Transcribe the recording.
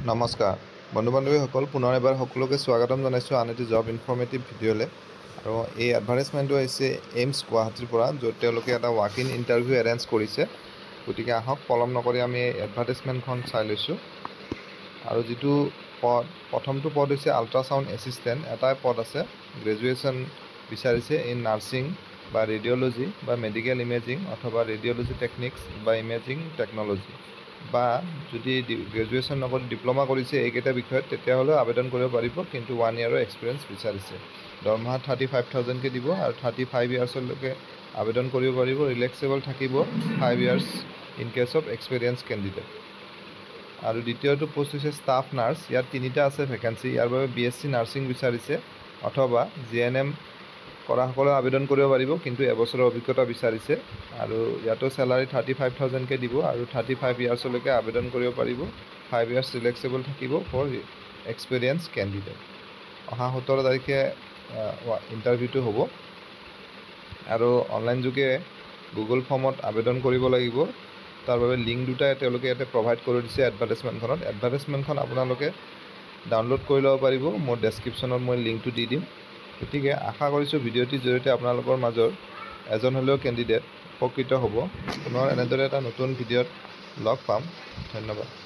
নমস্কাৰ বন্ধু বান্ধৱীসকল পুনৰ এবাৰ সকলোকে স্বাগতম জনাইছোঁ আন এটি জব ইনফৰ্মেটিভ ভিডিঅ'লৈ আৰু এই এডভাৰটাইজমেণ্টটো আহিছে এইমছ গুৱাহাটীৰ পৰা য'ত তেওঁলোকে এটা ৱাক ইন ইণ্টাৰভিউ এৰেঞ্জ কৰিছে গতিকে আহক পলম নকৰি আমি এই এডভাৰটাইজমেণ্টখন চাই লৈছোঁ আৰু যিটো পদ প্ৰথমটো পদ হৈছে আল্ট্ৰাছাউণ্ড এছিষ্টেণ্ট এটাই পদ আছে গ্ৰেজুৱেশ্যন বিচাৰিছে ইন নাৰ্ছিং বা ৰেডিঅ'লজি বা মেডিকেল ইমেজিং অথবা ৰেডিঅ'লজি টেকনিক্স বা ইমেজিং টেকন'লজি বা যদি গ্ৰেজুৱেশ্যন নকৰি ডিপ্ল'মা কৰিছে এইকেইটা বিষয়ত তেতিয়াহ'লে আবেদন কৰিব পাৰিব কিন্তু 1 ইয়াৰৰ এক্সপিৰিয়েঞ্চ বিচাৰিছে দৰমহা 35,000কৈ দিব আৰু 35 ইয়াৰ্ছলৈকে আবেদন কৰিব পাৰিব ৰিলেক্সেবল থাকিব 5 years in case of experience candidate আৰু দ্বিতীয়টো পোষ্ট হৈছে ষ্টাফ নাৰ্ছ ইয়াত 3টা আছে ভেকেঞ্চি ইয়াৰ বাবে BSc নাৰ্ছিং বিচাৰিছে অথবা GNM কৰাসকলে আবেদন কৰিব পাৰিব কিন্তু এবছৰৰ অভিজ্ঞতা বিচাৰিছে আৰু ইয়াতো চেলাৰী 35,000কৈ দিব আৰু 35 ইয়াৰ্ছলৈকে আবেদন কৰিব পাৰিব 5 ইয়াৰ্ছ ৰিলেক্সেবল থাকিব ফৰ এক্সপিৰিয়েঞ্চ কেণ্ডিডেট অহা 17 তাৰিখে ইণ্টাৰভিউটো হ'ব আৰু অনলাইন যোগে গুগল ফৰ্মত আবেদন কৰিব লাগিব তাৰ বাবে লিংক দুটা তেওঁলোকে ইয়াতে প্ৰভাইড কৰি দিছে এডভাৰটাইজমেণ্টখন আপোনালোকে ডাউনলোড কৰি ল'ব পাৰিব মোৰ ডেছক্ৰিপশ্যনত মই লিংকটো দি দিম গতিকে আশা কৰিছোঁ ভিডিঅ'টিৰ জৰিয়তে আপোনালোকৰ মাজৰ এজন হ'লেও কেণ্ডিডেট উপকৃত হ'ব পুনৰ এনেদৰে এটা নতুন ভিডিঅ'ত লগ পাম ধন্যবাদ